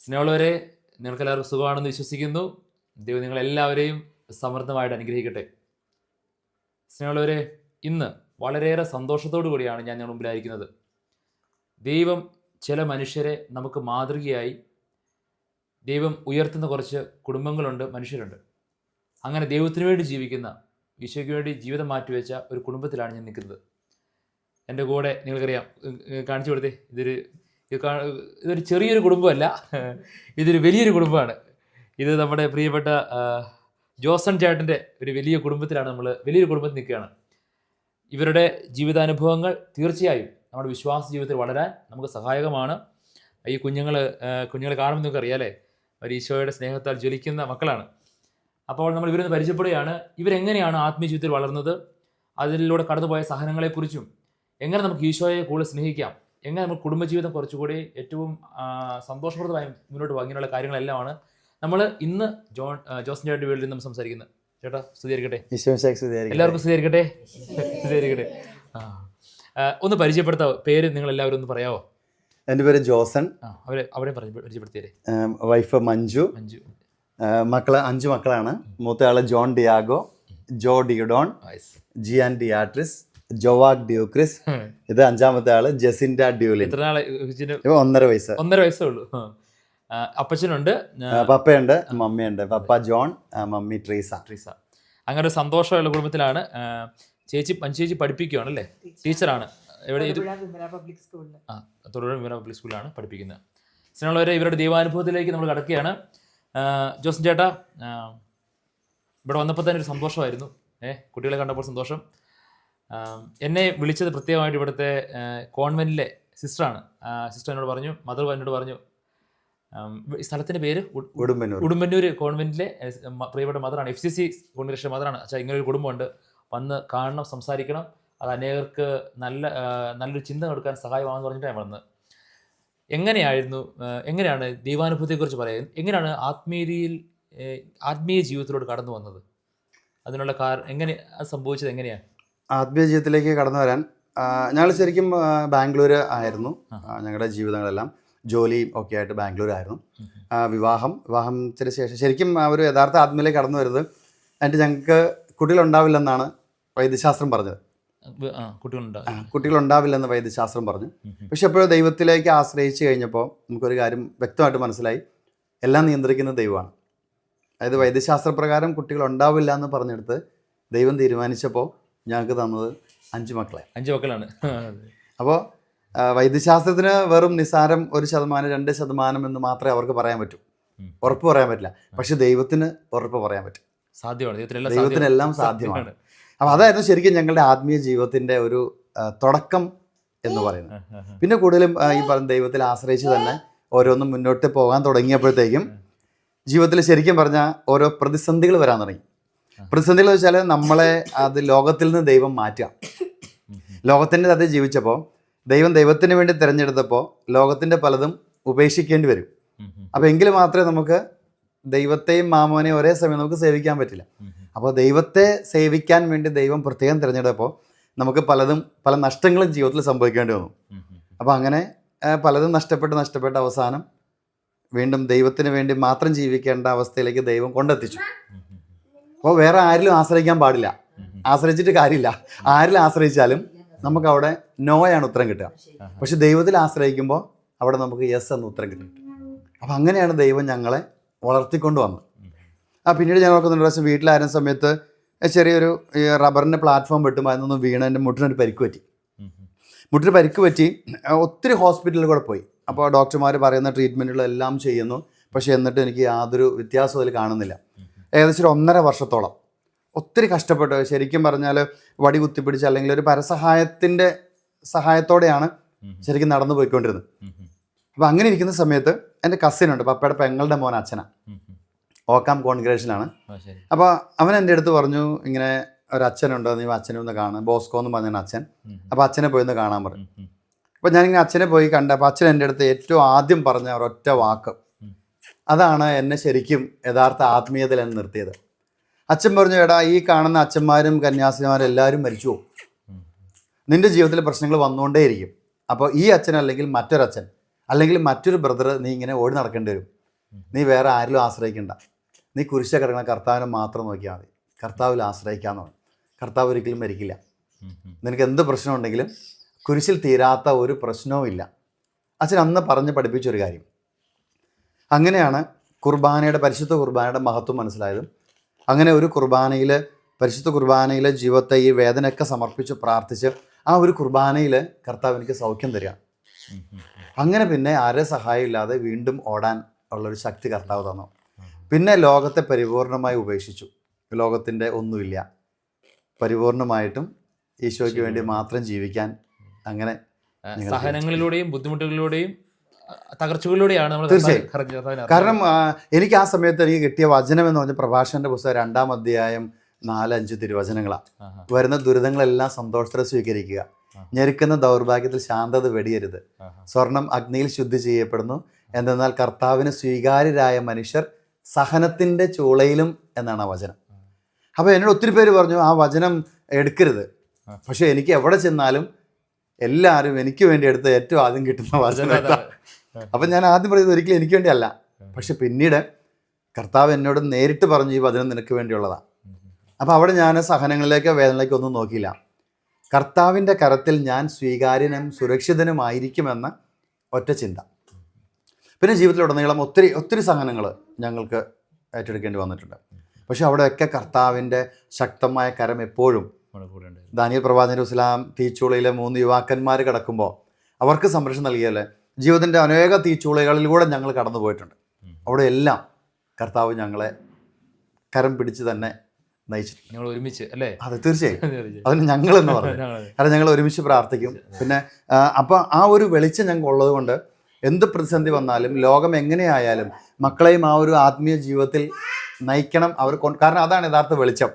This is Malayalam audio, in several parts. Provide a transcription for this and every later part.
സ്നേഹമുള്ളവരെ, നിങ്ങൾക്കെല്ലാവർക്കും സുഖമാണെന്ന് വിശ്വസിക്കുന്നു. ദൈവം നിങ്ങളെല്ലാവരെയും സമൃദ്ധമായിട്ട് അനുഗ്രഹിക്കട്ടെ. സ്നേഹമുള്ളവരെ, ഇന്ന് വളരെയേറെ സന്തോഷത്തോടു കൂടിയാണ് ഞാൻ നിങ്ങളുടെ മുമ്പിലായിരിക്കുന്നത്. ദൈവം ചില മനുഷ്യരെ നമുക്ക് മാതൃകയായി ദൈവം ഉയർത്തുന്ന കുറച്ച് കുടുംബങ്ങളുണ്ട്, മനുഷ്യരുണ്ട്. അങ്ങനെ ദൈവത്തിന് വേണ്ടി ജീവിക്കുന്ന, ഈശോയ്ക്ക് വേണ്ടി ജീവിതം മാറ്റിവെച്ച ഒരു കുടുംബത്തിലാണ് ഞാൻ നിൽക്കുന്നത്. എൻ്റെ കൂടെ നിങ്ങൾക്കറിയാം, കാണിച്ചു കൊടുത്തേ, ഇതൊരു ചെറിയൊരു കുടുംബമല്ല, ഇതൊരു വലിയൊരു കുടുംബമാണ്. ഇത് നമ്മുടെ പ്രിയപ്പെട്ട ജോസൺ ചേട്ടൻ്റെ ഒരു വലിയ കുടുംബത്തിലാണ് വലിയൊരു കുടുംബത്തിൽ നിൽക്കുകയാണ്. ഇവരുടെ ജീവിതാനുഭവങ്ങൾ തീർച്ചയായും നമ്മുടെ വിശ്വാസ ജീവിതത്തിൽ വളരാൻ നമുക്ക് സഹായകമാണ്. ഈ കുഞ്ഞുങ്ങളെ കാണുമ്പോൾ നിങ്ങൾക്ക് അറിയാലേ, അവർ ഈശോയുടെ സ്നേഹത്താൽ ജ്വലിക്കുന്ന മക്കളാണ്. അപ്പോൾ നമ്മൾ ഇവരൊന്ന് പരിചയപ്പെടുകയാണ്. ഇവരെങ്ങനെയാണ് ആത്മീയ ജീവിതത്തിൽ വളർന്നത്, അതിലൂടെ കടന്നുപോയ സഹനങ്ങളെക്കുറിച്ചും, എങ്ങനെ നമുക്ക് ഈശോയെ കൂടുതൽ സ്നേഹിക്കാം, എങ്ങനെ നമുക്ക് കുടുംബജീവിതം കുറച്ചുകൂടി ഏറ്റവും സന്തോഷപ്രദമായി മുന്നോട്ട് പോകും, അങ്ങനെയുള്ള കാര്യങ്ങളെല്ലാമാണ് നമ്മൾ ഇന്ന് ജോസൺ ചേട്ടൻ്റെ വീട്ടിൽ നിന്ന് സംസാരിക്കുന്നത്. ചേട്ടാ സ്തുതിയായിരിക്കട്ടെ. എല്ലാവർക്കും സ്തുതിയായിരിക്കട്ടെ. ഒന്ന് പരിചയപ്പെടുത്താവോ? പേര് നിങ്ങൾ എല്ലാവരും ഒന്ന് പറയാവോ? എൻ്റെ പേര് ജോസൺ. അവിടെ പരിചയപ്പെടുത്തിയേ. വൈഫ് മഞ്ജു. മക്കള് 5 മക്കളാണ്. മൂത്തയാള് ജോൺ ഡിയാഗോ, ജോ ഡിയോഡോൺ, ജിയാൻ ഡിയാട്രിസ്, ജോവാക് ഡിയോക്രിസ്. ഇത് 5ാമത്തെ ആള് ജസിൻഡ ഡ്യൂലിൻ. 1.5 വയസ്സ്. 1.5 വയസ്സേ ഉള്ളൂ. അപ്പച്ചനുണ്ട്, പപ്പയുണ്ട്, മമ്മിയുണ്ട്. പപ്പ ജോൺ, മമ്മി ട്രീസ. അങ്ങനെ ഒരു സന്തോഷമുള്ള കുടുംബത്തിലാണ്. ചേച്ചി പഠിപ്പിക്കുകയാണല്ലേ, ടീച്ചറാണ്. എവിടെ? തൊടുപുഴ വിമല പബ്ലിക് സ്കൂളിലാണ് പഠിപ്പിക്കുന്നത്. സ്നേഹമുള്ളവരെ, ഇവരുടെ ദൈവാനുഭവത്തിലേക്ക് നമ്മൾ കടക്കുകയാണ്. ജോസൺ ചേട്ടാ, ഇവിടെ വന്നപ്പോൾ തന്നെ ഒരു സന്തോഷമായിരുന്നു. കുട്ടികളെ കണ്ടപ്പോൾ സന്തോഷം. എന്നെ വിളിച്ചത് പ്രത്യേകമായിട്ട് ഇവിടുത്തെ കോൺവെന്റിലെ സിസ്റ്ററാണ്. സിസ്റ്റർ എന്നോട് പറഞ്ഞു, മദർ എന്നോട് പറഞ്ഞു, ഈ സ്ഥലത്തിൻ്റെ പേര് ഉടുമ്പന്നൂർ കോൺവെന്റിലെ പ്രിയപ്പെട്ട മദറാണ്, FCC കോൺഗ്രസ് മദറാണ്. അച്ഛാ, ഇങ്ങനൊരു കുടുംബമുണ്ട്, വന്ന് കാണണം, സംസാരിക്കണം, അത് അനേകർക്ക് നല്ലൊരു ചിന്ത കൊടുക്കാൻ സഹായമാണെന്ന് പറഞ്ഞിട്ടാണ് വന്നത്. എങ്ങനെയാണ് ദൈവാനുഭവത്തെക്കുറിച്ച് പറയുന്നത്? എങ്ങനെയാണ് ആത്മീയ ജീവിതത്തിലോട്ട് കടന്നു വന്നത്? അതിനുള്ള എങ്ങനെ അത് സംഭവിച്ചത്? എങ്ങനെയാണ് ആത്മീയ ജീവിതത്തിലേക്ക് കടന്നു വരാൻ? ഞങ്ങൾ ശരിക്കും ബാംഗ്ലൂർ ആയിരുന്നു ഞങ്ങളുടെ ജീവിതങ്ങളെല്ലാം. ജോലിയും ഒക്കെ ആയിട്ട് ബാംഗ്ലൂർ ആയിരുന്നു. വിവാഹത്തിന് ശേഷം ശരിക്കും ഒരു യഥാർത്ഥ ആത്മീയയിലേക്ക് കടന്നു വരുന്നത് എന്നിട്ട് ഞങ്ങൾക്ക് കുട്ടികളുണ്ടാവില്ലെന്നാണ് വൈദ്യശാസ്ത്രം പറഞ്ഞത്. കുട്ടികളുണ്ടാവില്ലെന്ന് വൈദ്യശാസ്ത്രം പറഞ്ഞു. പക്ഷെ എപ്പോഴും ദൈവത്തിലേക്ക് ആശ്രയിച്ച് കഴിഞ്ഞപ്പോൾ നമുക്കൊരു കാര്യം വ്യക്തമായിട്ട് മനസ്സിലായി, എല്ലാം നിയന്ത്രിക്കുന്ന ദൈവമാണ്. അതായത് വൈദ്യശാസ്ത്രപ്രകാരം കുട്ടികൾ ഉണ്ടാവില്ല എന്ന് പറഞ്ഞെടുത്ത് ദൈവം തീരുമാനിച്ചപ്പോൾ ഞങ്ങൾക്ക് തന്നത് 5 മക്കളാണ്. അപ്പോൾ വൈദ്യശാസ്ത്രത്തിന് വെറും നിസ്സാരം 1%, 2% എന്ന് മാത്രമേ അവർക്ക് പറയാൻ പറ്റൂ, ഉറപ്പ് പറയാൻ പറ്റില്ല. പക്ഷെ ദൈവത്തിന് ഉറപ്പ് പറയാൻ പറ്റും, സാധ്യമാണ്. ദൈവത്തിനെല്ലാം സാധ്യമാണ്. അപ്പോൾ അതായിരുന്നു ശരിക്കും ഞങ്ങളുടെ ആത്മീയ ജീവിതത്തിൻ്റെ ഒരു തുടക്കം എന്ന് പറയുന്നത്. പിന്നെ കൂടുതലും ഈ പറഞ്ഞ ദൈവത്തിൽ ആശ്രയിച്ച് തന്നെ ഓരോന്നും മുന്നോട്ട് പോകാൻ തുടങ്ങിയപ്പോഴത്തേക്കും ജീവിതത്തിൽ ശരിക്കും പറഞ്ഞാൽ ഓരോ പ്രതിസന്ധികൾ വരാൻ തുടങ്ങി. പ്രതിസന്ധികൾ വെച്ചാൽ നമ്മളെ അത് ലോകത്തിൽ നിന്ന് ദൈവം മാറ്റുക. ലോകത്തിൻ്റെ അത് ജീവിച്ചപ്പോൾ ദൈവത്തിന് വേണ്ടി തിരഞ്ഞെടുത്തപ്പോൾ ലോകത്തിൻ്റെ പലതും ഉപേക്ഷിക്കേണ്ടി വരും. അപ്പോൾ എങ്കിൽ മാത്രമേ നമുക്ക് ദൈവത്തെയും മാമോനെയും ഒരേ സമയം നമുക്ക് സേവിക്കാൻ പറ്റില്ല. അപ്പോൾ ദൈവത്തെ സേവിക്കാൻ വേണ്ടി ദൈവം പ്രത്യേകം തിരഞ്ഞെടുത്തപ്പോൾ നമുക്ക് പല നഷ്ടങ്ങളും ജീവിതത്തിൽ സംഭവിക്കേണ്ടി വന്നു. അപ്പോൾ അങ്ങനെ പലതും നഷ്ടപ്പെട്ട് അവസാനം വീണ്ടും ദൈവത്തിന് വേണ്ടി മാത്രം ജീവിക്കേണ്ട അവസ്ഥയിലേക്ക് ദൈവം കൊണ്ടെത്തിച്ചു. അപ്പോൾ വേറെ ആരിലും ആശ്രയിക്കാൻ പാടില്ല, ആശ്രയിച്ചിട്ട് കാര്യമില്ല. ആരിൽ ആശ്രയിച്ചാലും നമുക്ക് അവിടെ നോയാണ് ഉത്തരം കിട്ടുക. പക്ഷെ ദൈവത്തിൽ ആശ്രയിക്കുമ്പോൾ അവിടെ നമുക്ക് യെസ് എന്ന് ഉത്തരം കിട്ടും. അപ്പം അങ്ങനെയാണ് ദൈവം ഞങ്ങളെ വളർത്തിക്കൊണ്ട് വന്നത്. പിന്നീട് ഞങ്ങൾ നോക്കുന്ന പ്രാവശ്യം വീട്ടിലായിരുന്ന സമയത്ത് ചെറിയൊരു റബ്ബറിൻ്റെ പ്ലാറ്റ്ഫോം വെട്ടുമ്പോൾ അതിനൊന്നും വീണ് എൻ്റെ മുട്ടിനൊരു പരിക്ക് പറ്റി ഒത്തിരി ഹോസ്പിറ്റലിൽ കൂടെ പോയി. അപ്പോൾ ഡോക്ടർമാർ പറയുന്ന ട്രീറ്റ്മെൻറ്റുകളെല്ലാം ചെയ്യുന്നു. പക്ഷേ എന്നിട്ട് എനിക്ക് യാതൊരു വ്യത്യാസവും അതിൽ കാണുന്നില്ല. ഏകദേശം 1.5 വർഷത്തോളം ഒത്തിരി കഷ്ടപ്പെട്ട്, ശരിക്കും പറഞ്ഞാൽ വടി കുത്തിപ്പിടിച്ച് അല്ലെങ്കിൽ ഒരു പരസഹായത്തിൻ്റെ സഹായത്തോടെയാണ് ശരിക്കും നടന്നു പോയിക്കൊണ്ടിരുന്നത്. അപ്പോൾ അങ്ങനെ ഇരിക്കുന്ന സമയത്ത് എൻ്റെ കസിനുണ്ട്, പപ്പയുടെ പെങ്ങളുടെ മോൻ, അച്ഛനാണ്, ഓക്കാം കോൺഗ്രേഷനാണ്. അപ്പോൾ അവൻ എൻ്റെ അടുത്ത് പറഞ്ഞു, ഇങ്ങനെ ഒരു അച്ഛനുണ്ടോ, നീ അച്ഛനെ ഒന്ന് കാണാൻ, ബോസ്കോ എന്ന് പറഞ്ഞ അച്ഛൻ. അപ്പോൾ അച്ഛനെ പോയി ഒന്ന് കാണാൻ പറഞ്ഞു. അപ്പോൾ ഞാനിങ്ങനെ അച്ഛനെ പോയി കണ്ട. അപ്പോൾ അച്ഛൻ എൻ്റെ അടുത്ത് ഏറ്റവും ആദ്യം പറഞ്ഞ ഒരൊറ്റ വാക്ക്, അതാണ് എന്നെ ശരിക്കും യഥാർത്ഥ ആത്മീയതയിൽ എന്ന് നിർത്തിയത്. അച്ഛൻ പറഞ്ഞു, എടാ, ഈ കാണുന്ന അച്ഛന്മാരും കന്യാസിമാരും എല്ലാവരും മരിച്ചു പോകും, നിൻ്റെ ജീവിതത്തിൽ പ്രശ്നങ്ങൾ വന്നുകൊണ്ടേയിരിക്കും. അപ്പോൾ ഈ അച്ഛൻ അല്ലെങ്കിൽ മറ്റൊരച്ഛൻ അല്ലെങ്കിൽ മറ്റൊരു ബ്രദർ നീ ഇങ്ങനെ ഓടി നടക്കേണ്ടി വരും. നീ വേറെ ആരിലും ആശ്രയിക്കണ്ട, നീ കുരിശ കിടക്കുന്ന കർത്താവിനെ മാത്രം നോക്കിയാൽ മതി, കർത്താവിൽ ആശ്രയിക്കാമെന്ന് പറഞ്ഞു. കർത്താവ് ഒരിക്കലും മരിക്കില്ല. നിനക്ക് എന്ത് പ്രശ്നം ഉണ്ടെങ്കിലും കുരിശിൽ തീരാത്ത ഒരു പ്രശ്നവും ഇല്ല. അച്ഛൻ അന്ന് പറഞ്ഞ് പഠിപ്പിച്ചൊരു കാര്യം. അങ്ങനെയാണ് പരിശുദ്ധ കുർബാനയുടെ മഹത്വം മനസ്സിലായതും. അങ്ങനെ ഒരു പരിശുദ്ധ കുർബാനയിൽ ജീവിതത്തെ ഈ വേദനയൊക്കെ സമർപ്പിച്ച് പ്രാർത്ഥിച്ച് ആ ഒരു കുർബാനയിൽ കർത്താവ് എനിക്ക് സൗഖ്യം തരിക. അങ്ങനെ പിന്നെ ആരെ സഹായമില്ലാതെ വീണ്ടും ഓടാൻ ഉള്ളൊരു ശക്തി കർത്താവ് തന്നു. പിന്നെ ലോകത്തെ പരിപൂർണമായി ഉപേക്ഷിച്ചു. ലോകത്തിൻ്റെ ഒന്നുമില്ല, പരിപൂർണമായിട്ടും ഈശോയ്ക്ക് വേണ്ടി മാത്രം ജീവിക്കാൻ. അങ്ങനെ സഹനങ്ങളിലൂടെയും ബുദ്ധിമുട്ടുകളിലൂടെയും തകർച്ചകളിലൂടെയാണ് നമ്മൾ. തീർച്ചയായും. കാരണം എനിക്ക് ആ സമയത്ത് എനിക്ക് കിട്ടിയ വചനം എന്ന് പറഞ്ഞാൽ പ്രഭാഷകന്റെ പുസ്തകം 2-ാം അധ്യായം 4-5 തിരുവചനങ്ങളാണ്. വരുന്ന ദുരിതങ്ങളെല്ലാം സന്തോഷത്തോടെ സ്വീകരിക്കുക, ഞെരുക്കുന്ന ദൗർഭാഗ്യത്തിൽ ശാന്തത വെടിയരുത്, സ്വർണം അഗ്നിയിൽ ശുദ്ധി ചെയ്യപ്പെടുന്നു, എന്തെന്നാൽ കർത്താവിന് സ്വീകാര്യരായ മനുഷ്യർ സഹനത്തിന്റെ ചൂളയിലും എന്നാണ് ആ വചനം. അപ്പോൾ എന്നോട് ഒത്തിരി പേര് പറഞ്ഞു ആ വചനം എടുക്കരുത്. പക്ഷെ എനിക്ക് എവിടെ ചെന്നാലും എല്ലാവരും എനിക്ക് വേണ്ടി എടുത്ത് ഏറ്റവും ആദ്യം കിട്ടുന്ന വചനം. അപ്പം ഞാൻ ആദ്യം പറയുന്നത് ഒരിക്കലും എനിക്ക് വേണ്ടിയല്ല. പക്ഷെ പിന്നീട് കർത്താവ് എന്നോട് നേരിട്ട് പറഞ്ഞു ഈ വചനം നിനക്ക് വേണ്ടിയുള്ളതാണ്. അപ്പം അവിടെ ഞാൻ സഹനങ്ങളിലേക്കോ വേദനയിലേക്കോ ഒന്നും നോക്കിയില്ല. കർത്താവിൻ്റെ കരത്തിൽ ഞാൻ സ്വീകാര്യനും സുരക്ഷിതനുമായിരിക്കുമെന്ന ഒറ്റ ചിന്ത. പിന്നെ ജീവിതത്തിലുടനീളം ഒത്തിരി ഒത്തിരി സഹനങ്ങൾ ഞങ്ങൾക്ക് ഏറ്റെടുക്കേണ്ടി വന്നിട്ടുണ്ട്. പക്ഷെ അവിടെയൊക്കെ കർത്താവിൻ്റെ ശക്തമായ കരം എപ്പോഴും. ദാനിയേൽ പ്രവാചകന്റെ ഇസ്ലാം തീച്ചൂളയിലെ 3 യുവാക്കന്മാർ കിടക്കുമ്പോൾ അവർക്ക് സംരക്ഷണം നൽകിയല്ലേ. ജീവിതത്തിൻ്റെ അനേക തീച്ചൂളകളിലൂടെ ഞങ്ങൾ കടന്നു പോയിട്ടുണ്ട്. അവിടെ എല്ലാം കർത്താവ് ഞങ്ങളെ കരം പിടിച്ച് തന്നെ നയിച്ചിട്ടുണ്ട്. ഞങ്ങൾ ഒരുമിച്ച് അല്ലേ? അതെ, തീർച്ചയായും. അതിന് ഞങ്ങളെന്ന് പറഞ്ഞു. കാരണം ഞങ്ങൾ ഒരുമിച്ച് പ്രാർത്ഥിക്കും. പിന്നെ അപ്പം ആ ഒരു വെളിച്ചം ഞങ്ങൾക്ക് ഉള്ളത് കൊണ്ട് എന്ത് പ്രതിസന്ധി വന്നാലും ലോകം എങ്ങനെയായാലും മക്കളെയും ആ ഒരു ആത്മീയ ജീവിതത്തിൽ നയിക്കണം അവർ. കാരണം അതാണ് യഥാർത്ഥ വെളിച്ചം.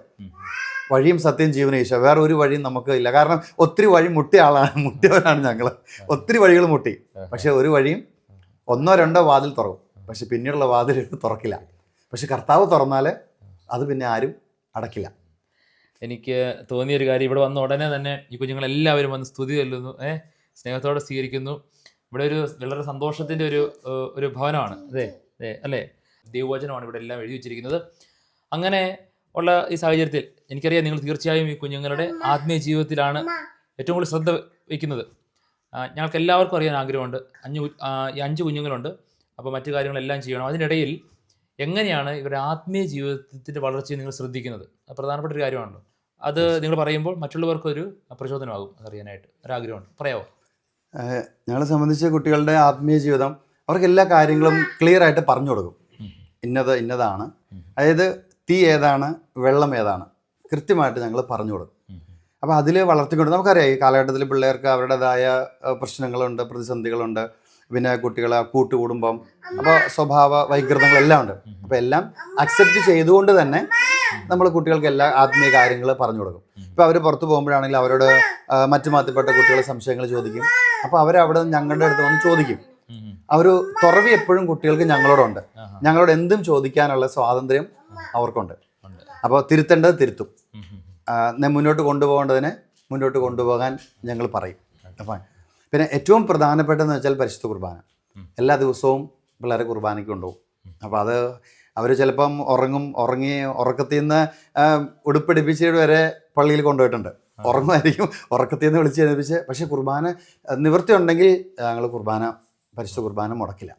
വഴിയും സത്യം ജീവനും ഈശോ, വേറെ ഒരു വഴിയും നമുക്ക് ഇല്ല. കാരണം ഒത്തിരി വഴി മുട്ടിയവരാണ് ഞങ്ങൾ. ഒത്തിരി വഴികൾ മുട്ടി. പക്ഷെ ഒരു വഴിയും 1-2 വാതിൽ തുറക്കും, പക്ഷെ പിന്നീടുള്ള വാതിൽ തുറക്കില്ല. പക്ഷെ കർത്താവ് തുറന്നാൽ അത് പിന്നെ ആരും അടക്കില്ല. എനിക്ക് തോന്നിയൊരു കാര്യം, ഇവിടെ വന്ന ഉടനെ തന്നെ ഈ കുഞ്ഞുങ്ങളെല്ലാവരും വന്ന് സ്തുതി ചൊല്ലുന്നു, സ്നേഹത്തോടെ സ്വീകരിക്കുന്നു. ഇവിടെ ഒരു വളരെ സന്തോഷത്തിൻ്റെ ഒരു ഭവനമാണ്. അല്ലേ? ദൈവവചനമാണ് ഇവിടെ എല്ലാം എഴുതി വെച്ചിരിക്കുന്നത്. അങ്ങനെ ഉള്ള ഈ സാഹചര്യത്തിൽ എനിക്കറിയാം നിങ്ങൾ തീർച്ചയായും ഈ കുഞ്ഞുങ്ങളുടെ ആത്മീയ ജീവിതത്തിലാണ് ഏറ്റവും കൂടുതൽ ശ്രദ്ധ വയ്ക്കുന്നത്. ഞങ്ങൾക്ക് എല്ലാവർക്കും അറിയാൻ ആഗ്രഹമുണ്ട്. 5 കുഞ്ഞുങ്ങളുണ്ട്. അപ്പോൾ മറ്റു കാര്യങ്ങളെല്ലാം ചെയ്യണം. അതിനിടയിൽ എങ്ങനെയാണ് ഇവരുടെ ആത്മീയ ജീവിതത്തിൻ്റെ വളർച്ചയെ നിങ്ങൾ ശ്രദ്ധിക്കുന്നത്? അത് പ്രധാനപ്പെട്ട ഒരു കാര്യമാണല്ലോ. അത് നിങ്ങൾ പറയുമ്പോൾ മറ്റുള്ളവർക്കൊരു പ്രചോദനമാകും. അതറിയാനായിട്ട് ഒരാഗ്രഹമുണ്ട്, പറയാമോ? ഞങ്ങളെ സംബന്ധിച്ച് കുട്ടികളുടെ ആത്മീയ ജീവിതം അവർക്ക് എല്ലാ കാര്യങ്ങളും ക്ലിയർ ആയിട്ട് പറഞ്ഞു കൊടുക്കും. ഇന്നതാണ്, അതായത് തീ ഏതാണ്, വെള്ളം ഏതാണ്, കൃത്യമായിട്ട് ഞങ്ങൾ പറഞ്ഞു കൊടുക്കും. അപ്പോൾ അതിൽ വളർത്തിക്കൊണ്ട് നമുക്കറിയാം ഈ കാലഘട്ടത്തിൽ പിള്ളേർക്ക് അവരുടേതായ പ്രശ്നങ്ങളുണ്ട്, പ്രതിസന്ധികളുണ്ട്. പിന്നെ കുട്ടികളെ കൂട്ടുകുടുംബം, അപ്പോൾ സ്വഭാവ വൈകൃതങ്ങളെല്ലാം ഉണ്ട്. അപ്പോൾ എല്ലാം അക്സെപ്റ്റ് ചെയ്തുകൊണ്ട് തന്നെ നമ്മൾ കുട്ടികൾക്ക് എല്ലാ ആത്മീയ കാര്യങ്ങൾ പറഞ്ഞു കൊടുക്കും. ഇപ്പോൾ അവർ പുറത്ത് പോകുമ്പോഴാണെങ്കിൽ അവരോട് മറ്റു മാറ്റപ്പെട്ട കുട്ടികൾ സംശയങ്ങൾ ചോദിക്കും. അപ്പോൾ അവരവിടെ ഞങ്ങളുടെ അടുത്ത് വന്ന് ചോദിക്കും. ആ ഒരു തുറവി എപ്പോഴും കുട്ടികൾക്ക് ഞങ്ങളോടുണ്ട്. ഞങ്ങളോട് എന്തും ചോദിക്കാനുള്ള സ്വാതന്ത്ര്യം അവർക്കുണ്ട്. അപ്പോൾ തിരുത്തേണ്ടത് തിരുത്തും, മുന്നോട്ട് കൊണ്ടുപോകേണ്ടതിനെ മുന്നോട്ട് കൊണ്ടുപോകാൻ ഞങ്ങൾ പറയും. അപ്പം പിന്നെ ഏറ്റവും പ്രധാനപ്പെട്ടതെന്ന് വെച്ചാൽ പരിശുദ്ധ കുർബാന. എല്ലാ ദിവസവും പിള്ളേരെ കുർബാനയ്ക്ക് കൊണ്ടുപോകും. അപ്പോൾ അത് അവർ ചിലപ്പം ഉറക്കത്തിൽ നിന്ന് ഉടുപ്പിടിപ്പിച്ചിട്ട് വരെ പള്ളിയിൽ കൊണ്ടുപോയിട്ടുണ്ട്. ഉറങ്ങുമായിരിക്കും, ഉറക്കത്തിൽ നിന്ന് വിളിച്ച് എഴുതിപ്പിച്ച്. പക്ഷേ കുർബാന നിവൃത്തി ഉണ്ടെങ്കിൽ ഞങ്ങൾ പരിശുദ്ധ കുർബാന മുടക്കില്ല.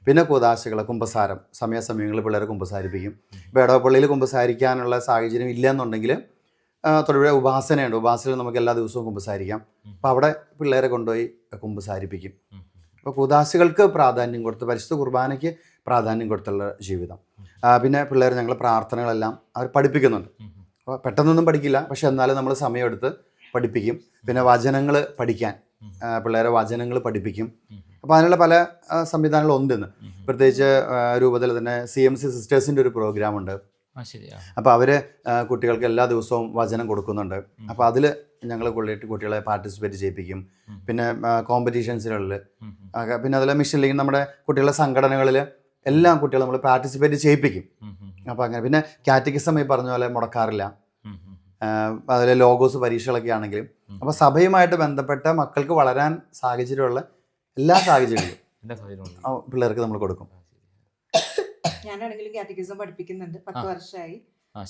പിന്നെ കൂദാശകൾ, കുമ്പസാരം, സമയാസമയങ്ങളിൽ പിള്ളേരെ കുമ്പസാരിപ്പിക്കും. ഇപ്പോൾ ഇടവപ്പള്ളിയിൽ കുമ്പസാരിക്കാനുള്ള സാഹചര്യം ഇല്ല എന്നുണ്ടെങ്കിൽ തൊടുപുഴ ഉപാസനയുണ്ട്. ഉപാസനയിൽ നമുക്ക് എല്ലാ ദിവസവും കുമ്പസാരിക്കാം. അപ്പോൾ അവിടെ പിള്ളേരെ കൊണ്ടുപോയി കുമ്പസാരിപ്പിക്കും. അപ്പോൾ കൂദാശകൾക്ക് പ്രാധാന്യം കൊടുത്ത് പരിശുദ്ധ കുർബാനയ്ക്ക് പ്രാധാന്യം കൊടുത്തുള്ള ജീവിതം. പിന്നെ പിള്ളേർ ഞങ്ങൾ പ്രാർത്ഥനകളെല്ലാം അവർ പഠിപ്പിക്കുന്നുണ്ട്. അപ്പോൾ പെട്ടെന്നൊന്നും പഠിക്കില്ല, പക്ഷെ എന്നാലും നമ്മൾ സമയമെടുത്ത് പഠിപ്പിക്കും. പിന്നെ വചനങ്ങൾ പഠിക്കാൻ പിള്ളേരെ വചനങ്ങൾ പഠിപ്പിക്കും. അപ്പോൾ അതിനുള്ള പല സംവിധാനങ്ങളും ഉണ്ടെന്ന്. പ്രത്യേകിച്ച് രൂപത്തിൽ തന്നെ CMC സിസ്റ്റേഴ്സിൻ്റെ ഒരു പ്രോഗ്രാമുണ്ട്. അപ്പോൾ അവർ കുട്ടികൾക്ക് എല്ലാ ദിവസവും വചനം കൊടുക്കുന്നുണ്ട്. അപ്പോൾ അതിൽ ഞങ്ങൾ കുട്ടികളെ പാർട്ടിസിപ്പേറ്റ് ചെയ്യിപ്പിക്കും. പിന്നെ കോമ്പറ്റീഷൻസുകളിൽ, പിന്നെ അതിൽ മിഷൻ ലീഗ്, നമ്മുടെ കുട്ടികളുടെ സംഘടനകളിൽ എല്ലാം കുട്ടികളെ നമ്മൾ പാർട്ടിസിപ്പേറ്റ് ചെയ്യിപ്പിക്കും. അപ്പോൾ അങ്ങനെ പിന്നെ കാറ്റഗിസം ഈ പറഞ്ഞ പോലെ മുടക്കാറില്ല. അതിലെ ലോഗോസ് പരീക്ഷകളൊക്കെ ആണെങ്കിലും. അപ്പോൾ സഭയുമായിട്ട് ബന്ധപ്പെട്ട മക്കൾക്ക് വളരാൻ സാഹചര്യമുള്ള എല്ലാ സാഹചര്യങ്ങളും പിള്ളേർക്ക് നമ്മൾ കൊടുക്കും. ഞാനാണെങ്കിലും കാറ്റഗിസം പഠിപ്പിക്കുന്നുണ്ട്, 10 വർഷമായി.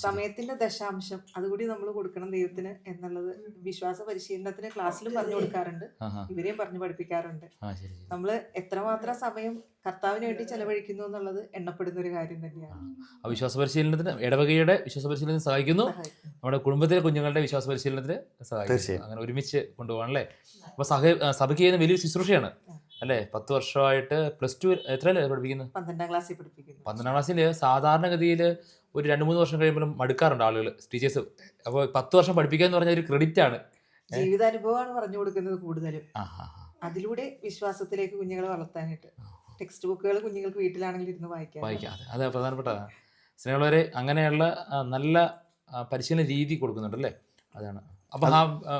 സമയത്തിന്റെ ദശാംശം അതുകൂടി നമ്മൾ കൊടുക്കണം ദൈവത്തിന് എന്നുള്ളത് വിശ്വാസ പരിശീലനത്തിന് ക്ലാസ്സിലും പറഞ്ഞു കൊടുക്കാറുണ്ട്, ഇവരെയും പറഞ്ഞു പഠിപ്പിക്കാറുണ്ട്. നമ്മൾ എത്രമാത്രം സമയം കർത്താവിന് വേണ്ടി ചെലവഴിക്കുന്നു എന്നുള്ളത് എണ്ണപ്പെടുന്ന ഒരു കാര്യം തന്നെയാണ്. വിശ്വാസ പരിശീലനത്തിന്, ഇടവകയുടെ വിശ്വാസ പരിശീലനത്തിന് സഹായിക്കുന്നു, നമ്മുടെ കുടുംബത്തിലെ കുഞ്ഞുങ്ങളുടെ വിശ്വാസ പരിശീലനത്തിന് സഹായിക്കുന്നു. അങ്ങനെ ഒരുമിച്ച് കൊണ്ടുപോകണം അല്ലേ. അപ്പോൾ സഭയ്ക്ക് ചെയ്യുന്ന വലിയ ശുശ്രൂഷയാണ് അല്ലേ. 10 വർഷമായിട്ട് +2 എത്രയല്ലേ പഠിപ്പിക്കുന്നത്? 12ാം ക്ലാസ്സിൽ പഠിപ്പിക്കുന്നു. 12ാം ക്ലാസ്സിൽ സാധാരണഗതിയിൽ ഒരു 2-3 വർഷം കഴിയുമ്പോഴും മടുക്കാറുണ്ട് ആളുകൾ, ടീച്ചേഴ്സ്. അപ്പോൾ 10 വർഷം പഠിപ്പിക്കുക എന്ന് പറഞ്ഞാൽ ഒരു ക്രെഡിറ്റ് ആണ്. ജീവിതാനുഭവമാണ് പറഞ്ഞു കൊടുക്കുന്നത് കൂടുതലും. അതിലൂടെ വിശ്വാസത്തിലേക്ക് കുഞ്ഞുങ്ങളെ വളർത്താനായിട്ട് ടെക്സ്റ്റ് ബുക്കുകൾ കുഞ്ഞുങ്ങൾക്ക് വീട്ടിലാണെങ്കിൽ ഇരുന്ന് വായിക്കാം. അത് പ്രധാനപ്പെട്ട സ്നേഹമുള്ളവരെ, അങ്ങനെയുള്ള നല്ല പരിശീലന രീതി കൊടുക്കുന്നുണ്ട് അല്ലേ. അതാണ്. അപ്പോൾ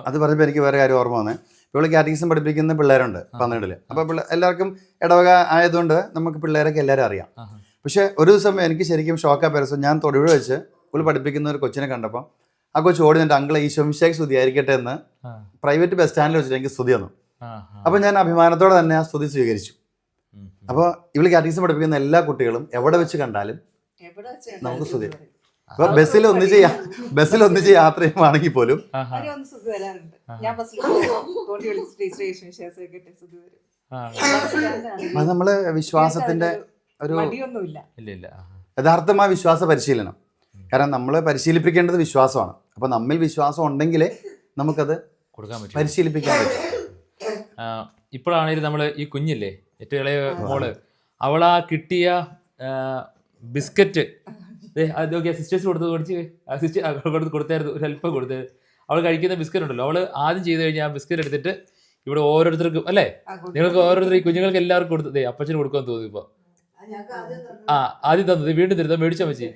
അത് പറയുമ്പോൾ എനിക്ക് വേറെ കാര്യം ഓർമ്മ വന്നേ. ഇപ്പോൾ കാറ്റഗിസം പഠിപ്പിക്കുന്ന പിള്ളേരുണ്ട് 12-ൽ. അപ്പോൾ എല്ലാവർക്കും ഇടവക ആയതുകൊണ്ട് നമുക്ക് പിള്ളേരൊക്കെ എല്ലാവരും അറിയാം. പക്ഷേ ഒരു ദിവസം എനിക്ക് ശരിക്കും ഷോക്കാ പേരസം, ഞാൻ തൊടുപുഴ വെച്ച് പുള്ളി പഠിപ്പിക്കുന്ന ഒരു കൊച്ചിനെ കണ്ടപ്പോൾ ആ കൊച്ചു ഓടി നിന്നിട്ട് അങ്കിളെ ഈ ശംശേഖ് സ്തുതി ആയിരിക്കട്ടെ എന്ന് പ്രൈവറ്റ് ബസ് സ്റ്റാൻഡിൽ വെച്ചിട്ട് എനിക്ക് സ്തുതി തന്നു. അപ്പോൾ ഞാൻ അഭിമാനത്തോടെ തന്നെ ആ സ്തുതി സ്വീകരിച്ചു. അപ്പോൾ ഇവള് കാറ്റഗിസം പഠിപ്പിക്കുന്ന എല്ലാ കുട്ടികളും എവിടെ വെച്ച് കണ്ടാലും നമുക്ക് സ്തുതി. അപ്പോൾ ബസ്സിൽ ഒന്നിച്ച് യാത്ര ചെയ്യുവാണെങ്കിൽ പോലും അത് നമ്മള് വിശ്വാസത്തിന്റെ ഒരു യഥാർത്ഥമായ വിശ്വാസ പരിശീലനം. കാരണം നമ്മൾ പരിശീലിപ്പിക്കേണ്ടത് വിശ്വാസമാണ്. അപ്പോൾ നമ്മിൽ വിശ്വാസം ഉണ്ടെങ്കിലേ നമുക്കത് കൊടുക്കാൻ പറ്റും, പരിശീലിപ്പിക്കാൻ പറ്റും. ഇപ്പോഴാണെങ്കിലും നമ്മൾ ഈ കുഞ്ഞില്ലേ, ഏറ്റവും ഇളയ മോള്, അവളാ കിട്ടിയ ബിസ്ക്കറ്റ് സിസ്റ്റേഴ്സ് കൊടുത്തായിരുന്നു, ഒരു അല്പം കൊടുത്തത്. അവൾ കഴിക്കുന്ന ബിസ്ക്കറ്റ് ഉണ്ടല്ലോ, അവള് ആദ്യം ചെയ്ത് കഴിഞ്ഞാൽ ആ ബിസ്ക്കറ്റ് എടുത്തിട്ട് ഇവിടെ ഓരോരുത്തർക്കും അല്ലേ, നിങ്ങൾക്ക് ഓരോരുത്തർ ഈ കുഞ്ഞുങ്ങൾക്ക് എല്ലാവർക്കും കൊടുത്തത് അപ്പച്ചന് കൊടുക്കാൻ തോന്നി. ഇപ്പോൾ ആദ്യം തന്നത് വീണ്ടും തരുന്നത് മേടിച്ചാൽ വെച്ച്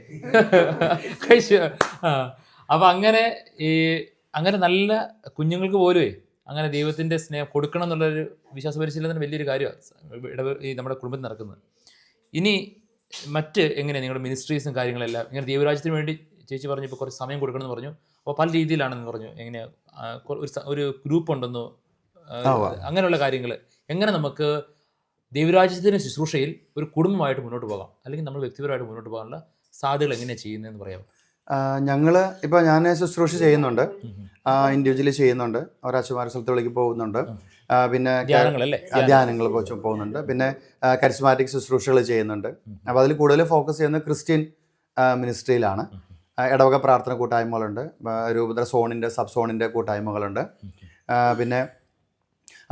കഴിച്ചു. അപ്പൊ അങ്ങനെ നല്ല കുഞ്ഞുങ്ങൾക്ക് പോലും അങ്ങനെ ദൈവത്തിന്റെ സ്നേഹം കൊടുക്കണം എന്നുള്ളൊരു വിശ്വാസ പരിശീലനത്തിന് വലിയൊരു കാര്യമാണ് ഈ നമ്മുടെ കുടുംബത്തിൽ നടക്കുന്നത്. ഇനി മറ്റ് എങ്ങനെയാണ് നിങ്ങളുടെ മിനിസ്ട്രീസും കാര്യങ്ങളെല്ലാം ഇങ്ങനെ ദൈവരാജ്യത്തിന് വേണ്ടി ചേച്ചി പറഞ്ഞു, ഇപ്പോൾ കുറച്ച് സമയം കൊടുക്കണമെന്ന് പറഞ്ഞു. അപ്പോൾ പല രീതിയിലാണെന്ന് പറഞ്ഞു, എങ്ങനെയാണ് ഒരു ഗ്രൂപ്പ് ഉണ്ടെന്നോ, അങ്ങനെയുള്ള കാര്യങ്ങൾ എങ്ങനെ നമുക്ക് ദൈവരാജ്യത്തിന് ശുശ്രൂഷയിൽ ഒരു കുടുംബമായിട്ട് മുന്നോട്ട് പോകാം, അല്ലെങ്കിൽ നമ്മൾ വ്യക്തിപരമായിട്ട് മുന്നോട്ട് പോകാനുള്ള സാധ്യതകൾ എങ്ങനെയാണ് ചെയ്യുന്നതെന്ന് പറയാം. ഇപ്പോൾ ഞാൻ ശുശ്രൂഷ ചെയ്യുന്നുണ്ട്, ഇൻഡിവിജ്വലി ചെയ്യുന്നുണ്ട്, ഒരാഴ്ചമാരുടെ സ്ഥലത്തുകളിലേക്ക് പോകുന്നുണ്ട്, പിന്നെ ധ്യാനങ്ങൾ പോകുന്നുണ്ട്, പിന്നെ കരിസ്മാറ്റിക് ശുശ്രൂഷകൾ ചെയ്യുന്നുണ്ട്. അപ്പോൾ അതിൽ കൂടുതൽ ഫോക്കസ് ചെയ്യുന്നത് ക്രിസ്ത്യൻ മിനിസ്ട്രിയിലാണ്. ഇടവക പ്രാർത്ഥന കൂട്ടായ്മകളുണ്ട്, രൂപതര സോണിൻ്റെ സബ് സോണിൻ്റെ കൂട്ടായ്മകളുണ്ട്. പിന്നെ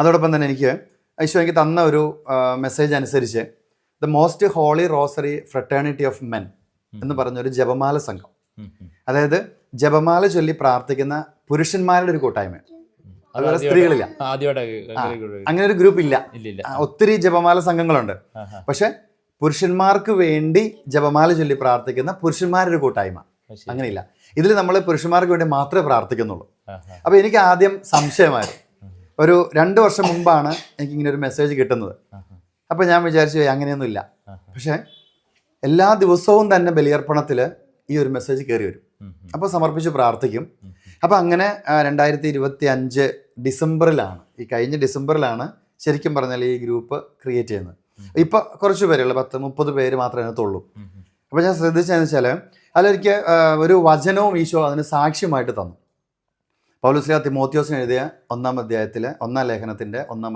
അതോടൊപ്പം തന്നെ എനിക്ക് തന്ന ഒരു മെസ്സേജ് അനുസരിച്ച് the most holy rosary fraternity of men എന്ന് പറഞ്ഞൊരു ജപമാല സംഘം, അതായത് ജപമാല ചൊല്ലി പ്രാർത്ഥിക്കുന്ന പുരുഷന്മാരുടെ ഒരു കൂട്ടായ്മ, അതുപോലെ സ്ത്രീകളില്ല, അങ്ങനെ ഒരു ഗ്രൂപ്പ് ഇല്ല. ഒത്തിരി ജപമാല സംഘങ്ങളുണ്ട്, പക്ഷെ പുരുഷന്മാർക്ക് വേണ്ടി ജപമാല ചൊല്ലി പ്രാർത്ഥിക്കുന്ന പുരുഷന്മാരുടെ ഒരു കൂട്ടായ്മ അങ്ങനെയില്ല. ഇതിൽ നമ്മൾ പുരുഷന്മാർക്ക് വേണ്ടി മാത്രമേ പ്രാർത്ഥിക്കുന്നുള്ളൂ. അപ്പോൾ എനിക്ക് ആദ്യം സംശയമായിരുന്നു. ഒരു 2 വർഷം മുമ്പാണ് എനിക്കിങ്ങനെ ഒരു മെസ്സേജ് കിട്ടുന്നത്. അപ്പോൾ ഞാൻ വിചാരിച്ചു അങ്ങനെയൊന്നുമില്ല. പക്ഷേ എല്ലാ ദിവസവും തന്നെ ബലിയർപ്പണത്തിൽ ഈ ഒരു മെസ്സേജ് കയറി വരും. അപ്പോൾ സമർപ്പിച്ച് പ്രാർത്ഥിക്കും. അപ്പോൾ അങ്ങനെ 2025 ഡിസംബറിലാണ്, ഈ കഴിഞ്ഞ ഡിസംബറിലാണ് ശരിക്കും പറഞ്ഞാൽ ഈ ഗ്രൂപ്പ് ക്രിയേറ്റ് ചെയ്യുന്നത്. ഇപ്പോൾ കുറച്ച് പേരുള്ളൂ, 10-30 പേര് മാത്രമേ അതിനകത്തുള്ളൂ. അപ്പോൾ ഞാൻ ശ്രദ്ധിച്ചതെന്ന് വെച്ചാൽ അതിലൊരിക്കൽ ഒരു വചനവും ഈശോ അതിന് സാക്ഷ്യമായിട്ട് തന്നു. പൗലോസ് തിമോത്തിയോസിന് എഴുതിയ 1-ാം അധ്യായത്തിലെ 1-ാം ലേഖനത്തിൻ്റെ 2-ാം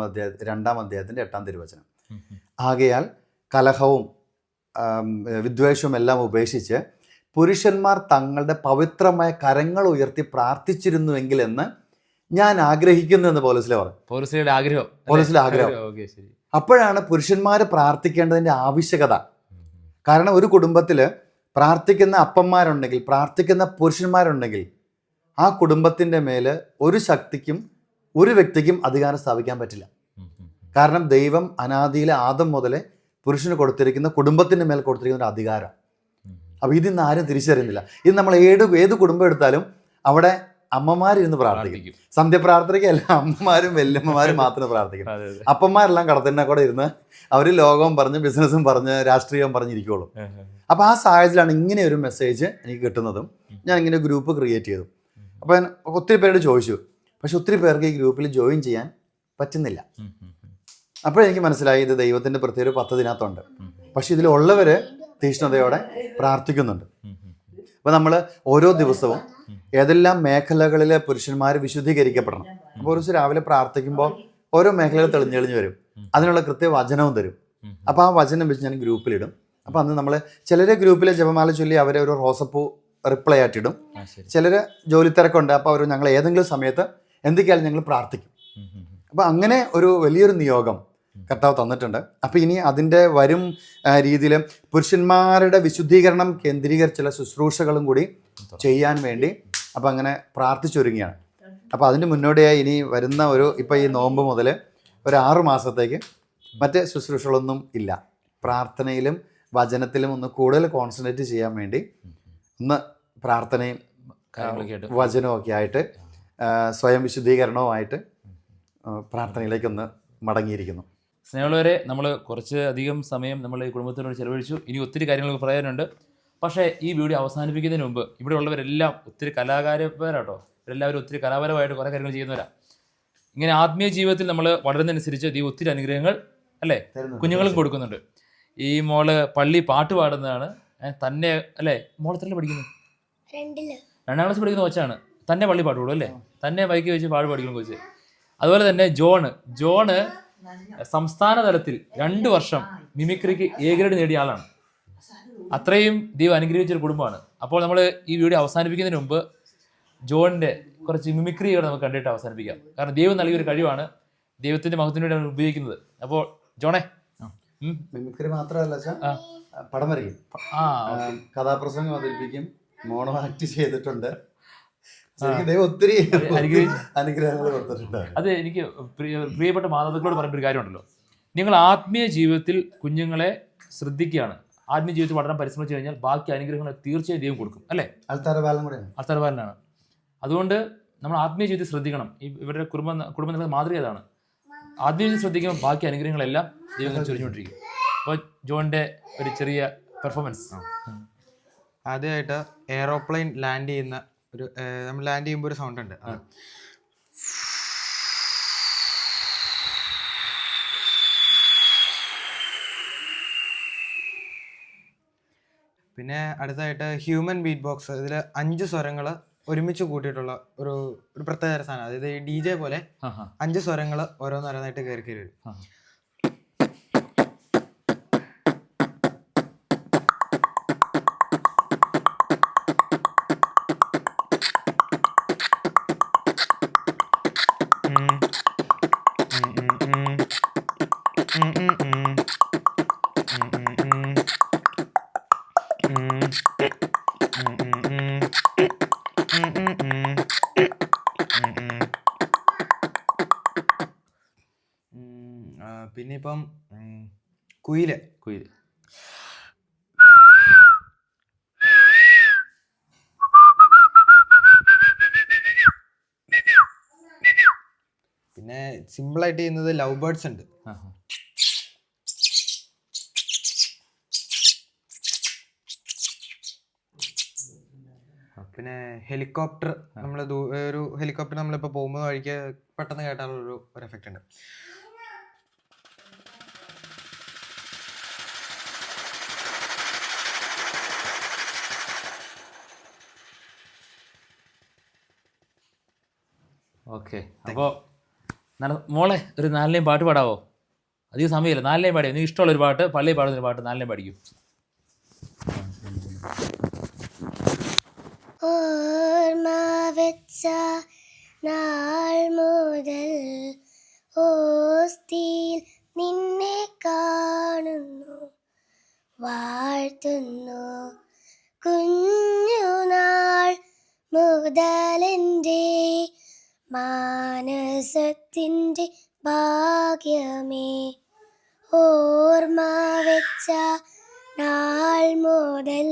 അധ്യായത്തിൻ്റെ 8-ാം തിരുവചനം, ആകയാൽ കലഹവും വിദ്വേഷവും എല്ലാം ഉപേക്ഷിച്ച് പുരുഷന്മാർ തങ്ങളുടെ പവിത്രമായ കരങ്ങൾ ഉയർത്തി പ്രാർത്ഥിച്ചിരുന്നുവെങ്കിൽ എന്ന് ഞാൻ ആഗ്രഹിക്കുന്നു എന്ന് പൗലോസിലെ പറഞ്ഞു. പൗലോസിലെ ആഗ്രഹം. അപ്പോഴാണ് പുരുഷന്മാർ പ്രാർത്ഥിക്കേണ്ടതിൻ്റെ ആവശ്യകത. കാരണം ഒരു കുടുംബത്തിൽ പ്രാർത്ഥിക്കുന്ന അപ്പന്മാരുണ്ടെങ്കിൽ, പ്രാർത്ഥിക്കുന്ന പുരുഷന്മാരുണ്ടെങ്കിൽ, ആ കുടുംബത്തിൻ്റെ മേൽ ഒരു ശക്തിക്കും ഒരു വ്യക്തിക്കും അധികാരം സ്ഥാപിക്കാൻ പറ്റില്ല. കാരണം ദൈവം അനാദിയിലെ ആദം മുതലേ പുരുഷന് കൊടുത്തിരിക്കുന്ന, കുടുംബത്തിൻ്റെ മേൽ കൊടുത്തിരിക്കുന്ന ഒരു അധികാരം. അപ്പോൾ ഇതിന്ന് ആരും തിരിച്ചറിയുന്നില്ല. ഇത് നമ്മൾ ഏത് കുടുംബം എടുത്താലും അവിടെ അമ്മമാരിരുന്ന് പ്രാർത്ഥിക്കും. സന്ധ്യപ്രാർത്ഥനയ്ക്കല്ല, അമ്മമാരും വല്യമ്മമാരും മാത്രമേ പ്രാർത്ഥിക്കും. അപ്പന്മാരെല്ലാം കടത്തിൻ്റെ കൂടെ ഇരുന്ന് അവർ ലോകവും പറഞ്ഞ് ബിസിനസ്സും പറഞ്ഞ് രാഷ്ട്രീയവും പറഞ്ഞിരിക്കുള്ളൂ. അപ്പോൾ ആ സാഹചര്യത്തിലാണ് ഇങ്ങനെ ഒരു മെസ്സേജ് എനിക്ക് കിട്ടുന്നതും ഞാൻ ഇങ്ങനെ ഗ്രൂപ്പ് ക്രിയേറ്റ് ചെയ്തു. അപ്പോൾ ഞാൻ ഒത്തിരി പേരോട് ചോദിച്ചു, പക്ഷെ ഒത്തിരി പേർക്ക് ഈ ഗ്രൂപ്പിൽ ജോയിൻ ചെയ്യാൻ പറ്റുന്നില്ല. അപ്പോഴെനിക്ക് മനസ്സിലായി ഇത് ദൈവത്തിൻ്റെ പ്രത്യേക ഒരു പദ്ധതിനകത്തുണ്ട്. പക്ഷെ ഇതിലുള്ളവർ തീഷ്ണതയോടെ പ്രാർത്ഥിക്കുന്നുണ്ട്. അപ്പോൾ നമ്മൾ ഓരോ ദിവസവും ഏതെല്ലാം മേഖലകളിലെ പുരുഷന്മാർ വിശുദ്ധീകരിക്കപ്പെടണം. അപ്പോൾ ഒരു ദിവസം രാവിലെ പ്രാർത്ഥിക്കുമ്പോൾ ഓരോ മേഖലകൾ തെളിഞ്ഞെളിഞ്ഞ് വരും. അതിനുള്ള വചനവും തരും. അപ്പോൾ ആ വചനം വെച്ച് ഞാൻ ഗ്രൂപ്പിലിടും. അപ്പോൾ അന്ന് നമ്മൾ ചിലരെ ഗ്രൂപ്പിലെ ജപമാല ചൊല്ലി അവരെ ഒരു റോസപ്പൂ റിപ്ലൈ ആയിട്ടിടും. ചിലർ ജോലി തിരക്കുണ്ട്, അപ്പോൾ അവർ ഞങ്ങൾ ഏതെങ്കിലും സമയത്ത് എന്തൊക്കെയാലും ഞങ്ങൾ പ്രാർത്ഥിക്കും. അപ്പോൾ അങ്ങനെ ഒരു വലിയൊരു നിയോഗം കർത്താവ് തന്നിട്ടുണ്ട്. അപ്പോൾ ഇനി അതിൻ്റെ വരും രീതിയിൽ പുരുഷന്മാരുടെ വിശുദ്ധീകരണം കേന്ദ്രീകരിച്ചുള്ള ശുശ്രൂഷകളും കൂടി ചെയ്യാൻ വേണ്ടി അപ്പോൾ അങ്ങനെ പ്രാർത്ഥിച്ചൊരുങ്ങിയാണ്. അപ്പോൾ അതിന് മുന്നോടിയായി ഇനി വരുന്ന ഇപ്പോൾ ഈ നോമ്പ് മുതൽ ഒരു 6 മാസത്തേക്ക് മറ്റ് ശുശ്രൂഷകളൊന്നും ഇല്ല. പ്രാർത്ഥനയിലും വചനത്തിലും ഒന്ന് കൂടുതൽ കോൺസെൻട്രേറ്റ് ചെയ്യാൻ വേണ്ടി ഒന്ന് പ്രാർത്ഥനയും വചനവും ഒക്കെ ആയിട്ട് സ്വയം വിശുദ്ധീകരണവുമായിട്ട് പ്രാർത്ഥനയിലേക്കൊന്ന് മടങ്ങിയിരിക്കുന്നു. സ്നേഹമുള്ളവരെ, നമ്മൾ കുറച്ച് അധികം സമയം നമ്മൾ ഈ കുടുംബത്തിനോട് ചെലവഴിച്ചു. ഇനി ഒത്തിരി കാര്യങ്ങൾ പറയാനുണ്ട്. പക്ഷേ ഈ വീഡിയോ അവസാനിപ്പിക്കുന്നതിന് മുമ്പ് ഇവിടെ ഉള്ളവരെല്ലാം ഒത്തിരി കലാകാരന്മാരാട്ടോ. ഇവരെല്ലാവരും ഒത്തിരി കലാപരമായിട്ട് കുറേ കാര്യങ്ങൾ ചെയ്യുന്നവരാണ്. ഇങ്ങനെ ആത്മീയ ജീവിതത്തിൽ നമ്മൾ വളരുന്നതനുസരിച്ച് ദൈവം ഒത്തിരി അനുഗ്രഹങ്ങൾ അല്ലേ കുഞ്ഞുങ്ങളും കൊടുക്കുന്നുണ്ട്. ഈ മോള് പള്ളി പാട്ട് പാടുന്നതാണ്. തന്നെ അല്ലേ മോൾ എത്ര പഠിക്കുന്നു? 2ാം ക്ലാസ് പഠിക്കുന്ന കൊച്ചാണ്. തന്നെ പള്ളി പാട്ട് പാടും അല്ലേ? തന്നെ ബൈക്ക് വെച്ച് പാട്ട് പഠിക്കുന്ന കൊച്ച്. അതുപോലെ തന്നെ ജോണ് സംസ്ഥാന തലത്തിൽ 2 വർഷം മിമിക്രിക്ക് A ഗ്രേഡ് നേടിയ ആളാണ്. അത്രയും ദൈവം അനുഗ്രഹിച്ചൊരു കുടുംബമാണ്. അപ്പോൾ നമ്മൾ ഈ വീഡിയോ അവസാനിപ്പിക്കുന്നതിന് മുമ്പ് ജോണിൻ്റെ കുറച്ച് മിമിക്രികൾ നമുക്ക് കണ്ടിട്ട് അവസാനിപ്പിക്കാം. കാരണം ദൈവം നൽകിയൊരു കഴിവാണ്, ദൈവത്തിൻ്റെ മഹത്വത്തിന് വേണ്ടിയാണ് ഉപയോഗിക്കുന്നത്. അപ്പോൾ ജോണേ, മിമിക്രി മാത്രമല്ല പടം വരയ്ക്കും, കഥാപ്രസംഗം അവതരിപ്പിക്കും, മോണോ ആക്ട് ചെയ്തിട്ടുണ്ട്. ദൈവം ഒത്തിരി അനുഗ്രഹങ്ങൾ കൊടുത്തിട്ടുണ്ട്. അത് എനിക്ക് പ്രിയപ്പെട്ട മാതാപിതാക്കളോട് പറയുന്ന ഒരു കാര്യമുണ്ടല്ലോ, നിങ്ങൾ ആത്മീയ ജീവിതത്തിൽ കുഞ്ഞുങ്ങളെ ശ്രദ്ധിക്കുകയാണ്, ആത്മീയ ജീവിതത്തിൽ വളരെ പരിശ്രമിച്ചു കഴിഞ്ഞാൽ ബാക്കി അനുഗ്രഹങ്ങൾ തീർച്ചയായും ദൈവം കൊടുക്കും അല്ലേ? അൾത്താരപാലനാണ്. അതുകൊണ്ട് നമ്മൾ ആത്മീയ ജീവിതത്തിൽ ശ്രദ്ധിക്കണം. ഇവരുടെ കുടുംബം നിങ്ങളുടെ മാതൃക അതാണ്. ആത്മീയ ജീവിതത്തിൽ ശ്രദ്ധിക്കുമ്പോൾ ബാക്കി അനുഗ്രഹങ്ങളെല്ലാം ദൈവം ചൊരിഞ്ഞുകൊണ്ടിരിക്കും. അപ്പോൾ ജോണിന്റെ ഒരു ചെറിയ പെർഫോമൻസ്. ആദ്യമായിട്ട് എയറോപ്ലെയിൻ ലാൻഡ് ചെയ്യുന്ന നമ്മൾ ലാൻഡ് ചെയ്യുമ്പോൾ ഒരു സൗണ്ട് ഉണ്ട്. പിന്നെ അടുത്തതായിട്ട് ഹ്യൂമൻ ബീറ്റ് ബോക്സ്. ഇതിൽ 5 സ്വരങ്ങൾ ഒരുമിച്ച് കൂട്ടിയിട്ടുള്ള ഒരു പ്രത്യേക സാധനം. അതായത് ഈ DJ പോലെ 5 സ്വരങ്ങൾ ഓരോന്നോരോന്നായിട്ട് കയറി വരും. പിന്നെ ഇപ്പം കുയില് പിന്നെ സിമ്പിളായിട്ട് ചെയ്യുന്നത് ലവ് ബേർഡ്സ് ഉണ്ട്. പിന്നെ ഹെലികോപ്റ്റർ, ഒരു ഹെലികോപ്റ്റർ നമ്മളിപ്പോൾ പോകുമ്പോൾ വഴിക്ക് പെട്ടെന്ന് കേട്ടാലുള്ള ഒരു എഫക്റ്റ് ഉണ്ട്. ഓക്കെ, അപ്പോൾ മോളെ ഒരു 4 ലൈൻ പാട്ട് പാടാവോ? അധികം സമയമില്ല, 4 ലൈൻ പാടിയോ? നിങ്ങൾക്ക് ഇഷ്ടമുള്ളൊരു പാട്ട്, പള്ളിയിൽ പാടുന്നൊരു പാട്ട് 4 ലൈൻ പാടിക്കും. ഓർമ്മ വെച്ച നാൾ മുതൽ ഓസ്തിയിൽ നിന്നെ കാണുന്നു, വാഴ്ത്തുന്നു. കുഞ്ഞുനാൾ മുതലെൻ്റെ മാനസത്തിൻ്റെ ഭാഗ്യമേ, ഓർമ്മ വെച്ച നാൾ മുതൽ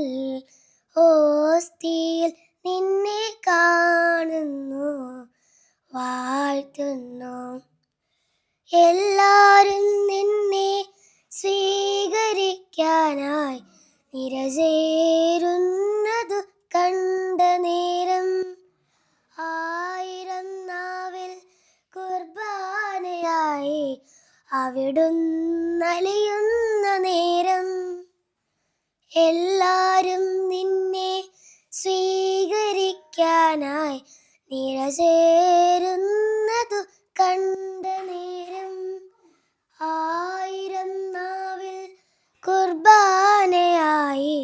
ഓസ്തിയിൽ നിന്നെ കാണുന്നു, വാഴ്ത്തുന്നു. എല്ലാരും നിന്നെ സ്വീകരിക്കാനായി നിരചേരുന്നതു കണ്ട നേരം, 1000 നാവിൽ കുർബാനയായി അവിടുന്നലിയുന്ന നേരം, എല്ലാരും നിന്നെ സ്വീകരിക്കാനായി നിരചേരുന്നതു കണ്ട നേരം ആയിരം നാവിൽ കുർബാനയായി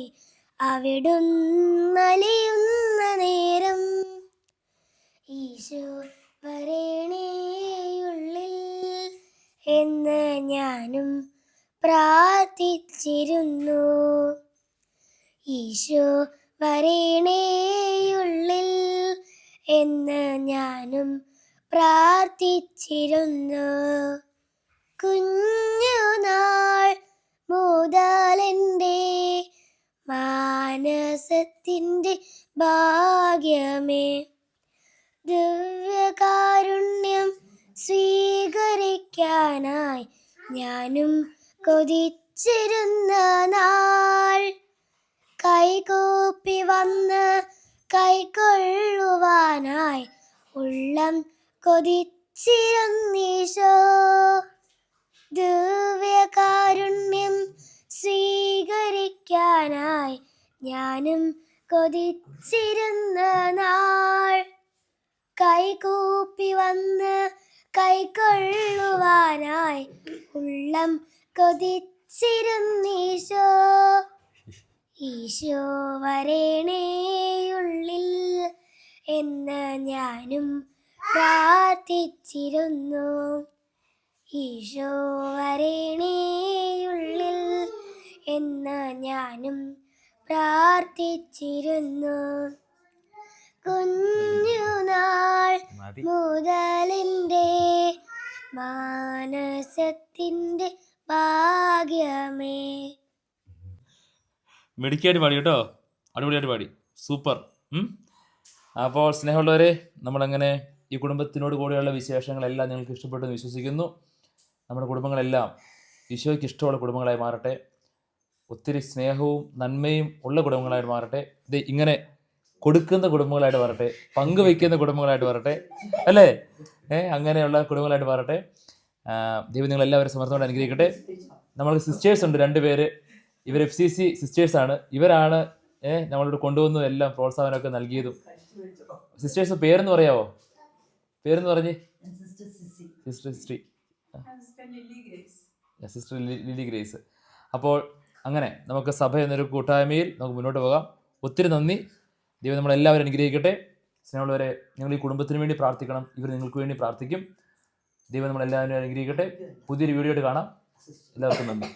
അവിടുന്നലിയുന്ന നേരം ഈശോ വരേണേയുള്ളിൽ എന്ന് ഞാനും പ്രാർത്ഥിച്ചിരുന്നു. ഈശോ വരേണേയുള്ളിൽ എന്ന് ഞാനും പ്രാർത്ഥിച്ചിരുന്നു. കുഞ്ഞുനാൾ മുതലെൻ്റെ മാനസത്തിൻ്റെ ഭാഗ്യമേ, ദിവ്യകാരുണ്യം സ്വീകരിക്കാനായി ഞാനും കൊതിച്ചിരുന്ന നാൾ കൈകൂപ്പി വന്ന് കൈക്കൊള്ളുവാനായി ഉള്ളം കൊതിച്ചിരുന്നീശോ. ദിവ്യകാരുണ്യം സ്വീകരിക്കാനായി ഞാനും കൊതിച്ചിരുന്ന നാൾ കൈകൂപ്പി വന്ന് കൈക്കൊള്ളുവാനായി ഉള്ളം കൊതിച്ചിരുന്നീശോ. ഈശോ വരേണേയുള്ളിൽ എന്ന് ഞാനും പ്രാർത്ഥിച്ചിരുന്നു. ഈശോ വരേണേയുള്ളിൽ എന്ന് ഞാനും പ്രാർത്ഥിച്ചിരുന്നു. കുഞ്ഞുനാൾ മുതലിൻ്റെ മാനസത്തിൻ്റെ ഭാഗ്യമേ. മിടുക്കിയായിട്ട് പാടി കേട്ടോ, അടിപൊളിയായിട്ട് പാടി, സൂപ്പർ. അപ്പോൾ സ്നേഹമുള്ളവരെ, നമ്മളങ്ങനെ ഈ കുടുംബത്തിനോട് കൂടെയുള്ള വിശേഷങ്ങളെല്ലാം നിങ്ങൾക്ക് ഇഷ്ടപ്പെട്ടെന്ന് വിശ്വസിക്കുന്നു. നമ്മുടെ കുടുംബങ്ങളെല്ലാം ഈശോയ്ക്ക് ഇഷ്ടമുള്ള കുടുംബങ്ങളായി മാറട്ടെ, ഒത്തിരി സ്നേഹവും നന്മയും ഉള്ള കുടുംബങ്ങളായിട്ട് മാറട്ടെ, ഇത് ഇങ്ങനെ കൊടുക്കുന്ന കുടുംബങ്ങളായിട്ട് മാറട്ടെ, പങ്കുവയ്ക്കുന്ന കുടുംബങ്ങളായിട്ട് മാറട്ടെ, അല്ലേ? അങ്ങനെയുള്ള കുടുംബങ്ങളായിട്ട് മാറട്ടെ. ദൈവം നിങ്ങളെല്ലാവരും സമർത്ഥമായിട്ട് അനുഗ്രഹിക്കട്ടെ. നമ്മൾക്ക് സിസ്റ്റേഴ്സ് ഉണ്ട് 2 പേര്. ഇവർ FCC സിസ്റ്റേഴ്സാണ്. ഇവരാണ് നമ്മളോട് കൊണ്ടുവന്നതും എല്ലാം പ്രോത്സാഹനമൊക്കെ നൽകിയതും. സിസ്റ്റേഴ്സ് പേരെന്ന് പറയാവോ? പേരെന്ന് പറഞ്ഞ് സിസ്റ്റർ ലില്ലി ഗ്രേസ്. അപ്പോൾ അങ്ങനെ നമുക്ക് സഭ എന്നൊരു കൂട്ടായ്മയിൽ നമുക്ക് മുന്നോട്ട് പോകാം. ഒത്തിരി നന്ദി. ദൈവം നമ്മളെല്ലാവരും അനുഗ്രഹിക്കട്ടെ. സ്നേഹമുള്ളവരെ, നിങ്ങൾ ഈ കുടുംബത്തിന് വേണ്ടി പ്രാർത്ഥിക്കണം. ഇവർ നിങ്ങൾക്ക് വേണ്ടി പ്രാർത്ഥിക്കും. ദൈവം നമ്മളെല്ലാവരും അനുഗ്രഹിക്കട്ടെ. പുതിയൊരു വീഡിയോ ആയിട്ട് കാണാം. എല്ലാവർക്കും നന്ദി.